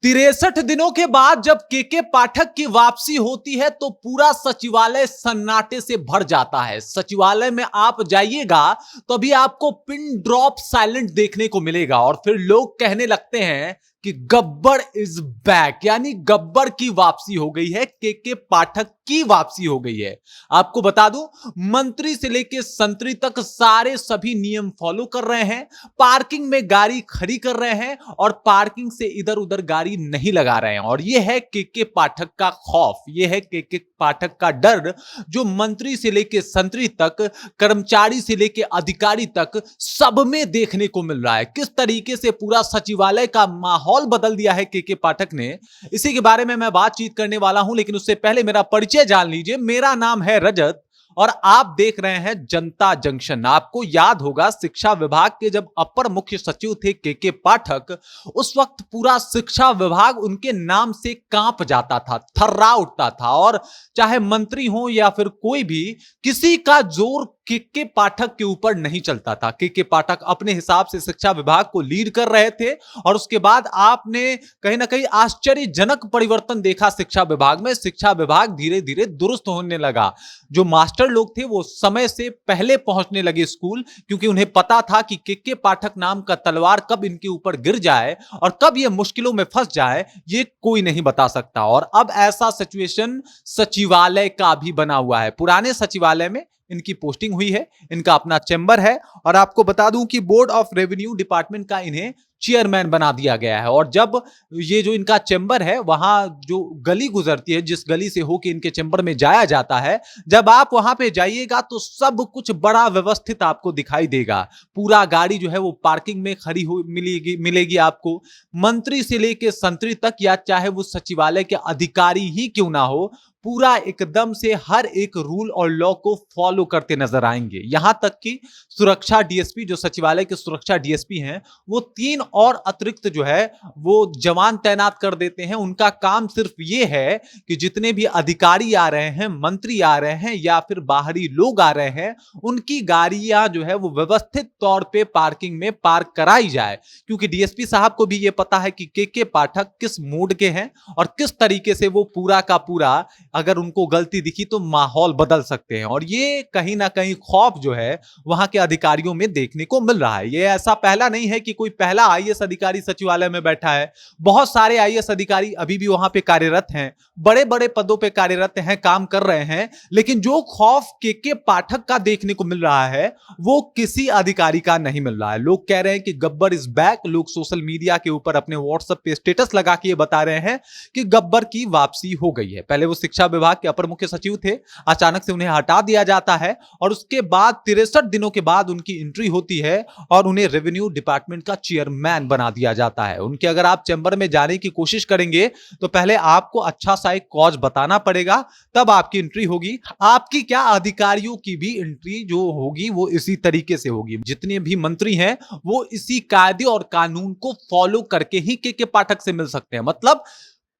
63 दिनों के बाद जब केके पाठक की वापसी होती है तो पूरा सचिवालय सन्नाटे से भर जाता है। सचिवालय में आप जाइएगा तो अभी आपको पिन ड्रॉप साइलेंट देखने को मिलेगा और फिर लोग कहने लगते हैं कि गब्बर इज बैक, यानी गब्बर की वापसी हो गई है, केके पाठक की वापसी हो गई है। आपको बता दूं, मंत्री से लेकर संतरी तक सारे सभी नियम फॉलो कर रहे हैं, पार्किंग में गाड़ी खड़ी कर रहे हैं और पार्किंग से इधर उधर गाड़ी नहीं लगा रहे हैं। और यह है केके पाठक का खौफ, यह है केके पाठक का डर, जो मंत्री से लेकर संतरी तक, कर्मचारी से लेकर अधिकारी तक सब में देखने को मिल रहा है। किस तरीके से पूरा सचिवालय का माहौल बदल दिया है केके पाठक ने, इसी के बारे में मैं बातचीत करने वाला हूं। लेकिन उससे पहले मेरा परिचय जान लीजिए। मेरा नाम है रजत और आप देख रहे हैं जनता जंक्शन। आपको याद होगा, शिक्षा विभाग के जब अपर मुख्य सचिव थे केके पाठक, उस वक्त पूरा शिक्षा विभाग उनके नाम से कांप जाता था, थर्रा उठता था। और चाहे मंत्री हो या फिर कोई भी, किसी का जोर केके पाठक के ऊपर नहीं चलता था। केके पाठक अपने हिसाब से शिक्षा विभाग को लीड कर रहे थे और उसके बाद आपने कहीं ना कहीं आश्चर्यजनक परिवर्तन देखा शिक्षा विभाग में। शिक्षा विभाग धीरे धीरे दुरुस्त होने लगा। जो मास्टर लोग थे वो समय से पहले पहुंचने लगे स्कूल, क्योंकि उन्हें पता था कि केके पाठक नाम का तलवार कब इनके ऊपर गिर जाए और कब ये मुश्किलों में फंस जाए, ये कोई नहीं बता सकता। और अब ऐसा सिचुएशन सचिवालय का भी बना हुआ है। पुराने सचिवालय में इनकी पोस्टिंग हुई है, इनका अपना चैम्बर है और आपको बता दूं कि बोर्ड ऑफ रेवेन्यू डिपार्टमेंट का इन्हें चेयरमैन बना दिया गया है। और जब ये जो इनका चैम्बर है, वहां जो गली गुजरती है, जिस गली से होकर इनके चैम्बर में जाया जाता है, जब आप वहां पे जाइएगा तो सब कुछ बड़ा व्यवस्थित आपको दिखाई देगा। पूरा गाड़ी जो है वो पार्किंग में खड़ी हो मिलेगी आपको। मंत्री से लेकर संतरी तक, या चाहे वो सचिवालय के अधिकारी ही क्यों ना हो, पूरा एकदम से हर एक रूल और लॉ को फॉलो करते नजर आएंगे। यहां तक कि सुरक्षा डीएसपी, जो सचिवालय के सुरक्षा डीएसपी हैं, वो 3 और अतिरिक्त जो है वो जवान तैनात कर देते हैं। उनका काम सिर्फ ये है कि जितने भी अधिकारी आ रहे हैं, मंत्री आ रहे हैं या फिर बाहरी लोग आ रहे हैं, उनकी गाड़ियां जो है वो व्यवस्थित तौर पे पार्किंग में पार्क कराई जाए। क्योंकि डीएसपी साहब को भी ये पता है कि केके पाठक किस मूड के हैं और किस तरीके से वो पूरा का पूरा, अगर उनको गलती दिखी तो माहौल बदल सकते हैं। और ये कहीं ना कहीं खौफ जो है वहां के अधिकारियों में देखने को मिल रहा है। ये ऐसा पहला नहीं है कि कोई पहला आईएएस अधिकारी सचिवालय में बैठा है। बहुत सारे आईएएस अधिकारी अभी भी वहां पे कार्यरत हैं, बड़े बड़े पदों पे कार्यरत हैं, काम कर रहे हैं। लेकिन जो खौफ केके पाठक का देखने को मिल रहा है वो किसी अधिकारी का नहीं मिल रहा है। लोग कह रहे हैं कि गब्बर इज बैक। लोग सोशल मीडिया के ऊपर अपने व्हाट्सएप पे स्टेटस लगा के ये बता रहे हैं कि गब्बर की वापसी हो गई है। पहले वो शिक्षा विभाग के अपर मुख्य सचिव थे, अचानक से उन्हें हटा दिया जाता है और उसके बाद 63 दिनों के बाद उनकी एंट्री होती है और उन्हें रेवेन्यू डिपार्टमेंट का चेयरमैन बना दिया जाता है। उनके अगर आप चैम्बर में जाने की कोशिश करेंगे तो पहले आपको अच्छा सा एक कॉज बताना पड़ेगा, तब आपकी एंट्री होगी। आपकी क्या, अधिकारियों की भी एंट्री जो होगी वो इसी तरीके से होगी। जितने भी मंत्री हैं वो इसी कायदे और कानून को फॉलो करके ही केके पाठक से मिल सकते हैं। मतलब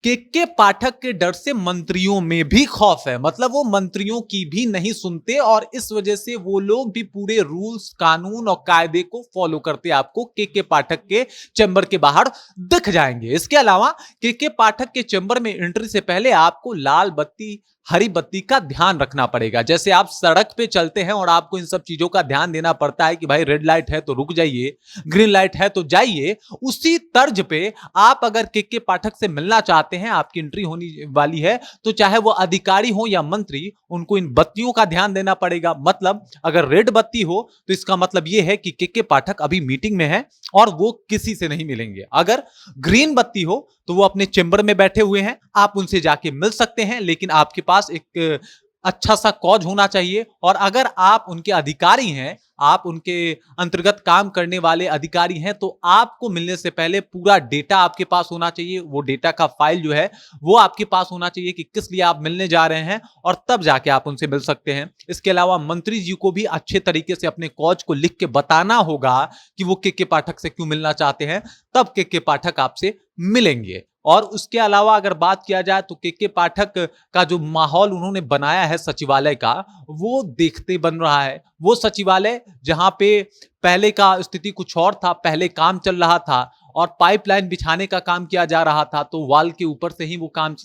केके पाठक के डर से मंत्रियों में भी खौफ है। मतलब वो मंत्रियों की भी नहीं सुनते और इस वजह से वो लोग भी पूरे रूल्स, कानून और कायदे को फॉलो करते आपको केके पाठक के चैम्बर के बाहर दिख जाएंगे। इसके अलावा केके पाठक के चैम्बर में एंट्री से पहले आपको लाल बत्ती, हरी बत्ती का ध्यान रखना पड़ेगा। जैसे आप सड़क पे चलते हैं और आपको इन सब चीजों का ध्यान देना पड़ता है कि भाई रेड लाइट है तो रुक जाइए, ग्रीन लाइट है तो जाइए, उसी तर्ज पे आप अगर केके पाठक से मिलना चाहते हैं, आपकी एंट्री होने वाली है, तो चाहे वो अधिकारी हो या मंत्री, उनको इन बत्तियों का ध्यान देना पड़ेगा। मतलब अगर रेड बत्ती हो तो इसका मतलब यह है कि केके पाठक अभी मीटिंग में है और वो किसी से नहीं मिलेंगे। अगर ग्रीन बत्ती हो तो वो अपने चैम्बर में बैठे हुए हैं, आप उनसे जाके मिल सकते हैं, लेकिन आपके पास एक अच्छा सा कॉज होना चाहिए। और अगर आप उनके अधिकारी हैं, आप उनके अंतर्गत काम करने वाले अधिकारी हैं, तो आपको मिलने से पहले पूरा डेटा आपके पास होना चाहिए। वो डेटा का फाइल जो है वो आपके पास होना चाहिए कि किस लिए आप मिलने जा रहे हैं, और तब जाके आप उनसे मिल सकते हैं। इसके अलावा मंत्री जी को भी अच्छे तरीके से अपने कॉज को लिख के बताना होगा कि वो केके पाठक से क्यों मिलना चाहते हैं, तब केके पाठक आपसे मिलेंगे। और उसके अलावा अगर बात किया जाए तो केके पाठक का जो माहौल उन्होंने बनाया है सचिवालय का, वो देखते बन रहा है। वो सचिवालय जहां पे पहले का स्थिति कुछ और था, पहले काम चल रहा था और पाइपलाइन बिछाने का काम किया जा रहा था, तो वॉल के ऊपर से ही वो काम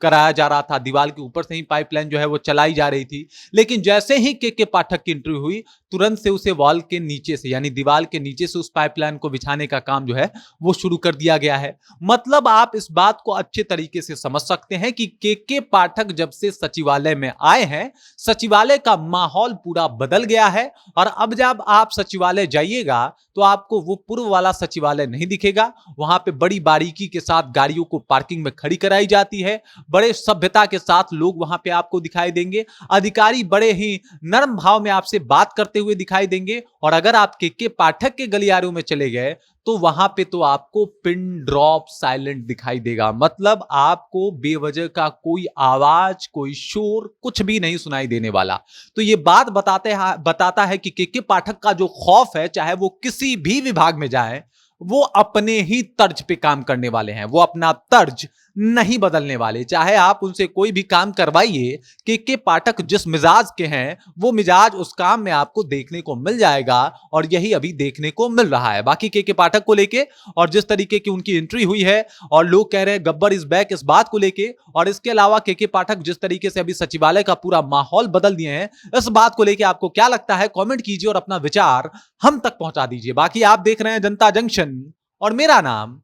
कराया जा रहा था, दीवार के ऊपर से ही पाइपलाइन जो है वो चलाई जा रही थी। लेकिन जैसे ही के पाठक की इंटरव्यू हुई, तुरंत से उसे वॉल के नीचे से यानी दीवार के नीचे से उस पाइपलाइन को बिछाने का काम जो है वो शुरू कर दिया गया है। मतलब आप इस बात को अच्छे तरीके से समझ सकते हैं कि के पाठक जब से सचिवालय में आए हैं, सचिवालय का माहौल पूरा बदल गया है। और अब जब आप सचिवालय जाइएगा तो आपको वो पूर्व वाला सचिवालय नहीं दिखेगा। वहां पे बड़ी बारीकी के साथ गाड़ियों को पार्किंग में खड़ी कराई जाती है, बड़े सभ्यता के साथ लोग वहां पे आपको दिखाई देंगे, अधिकारी बड़े ही नर्म भाव में आपसे बात करते हुए दिखाई देंगे। और अगर आप के पाठक के गलियारों में चले गए तो वहां पे तो आपको पिन ड्रॉप साइलेंट दिखाई देगा। मतलब आपको बेवजह का कोई आवाज, कोई शोर, कुछ भी नहीं सुनाई देने वाला। तो ये बात बताता है कि के पाठक का जो खौफ है, चाहे वो किसी भी विभाग में जाए, वो अपने ही तर्ज पे काम करने वाले हैं, वो अपना तर्ज नहीं बदलने वाले। चाहे आप उनसे कोई भी काम करवाइए, के पाठक जिस मिजाज के हैं वो मिजाज उस काम में आपको देखने को मिल जाएगा। और यही अभी देखने को मिल रहा है बाकी के पाठक को लेके, और जिस तरीके की उनकी एंट्री हुई है और लोग कह रहे हैं गब्बर इज बैक, इस बात को लेके। और इसके अलावा के पाठक जिस तरीके से अभी सचिवालय का पूरा माहौल बदल दिए हैं, इस बात को लेके आपको क्या लगता है, कॉमेंट कीजिए और अपना विचार हम तक पहुंचा दीजिए। बाकी आप देख रहे हैं जनता जंक्शन और मेरा नाम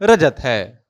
रजत है।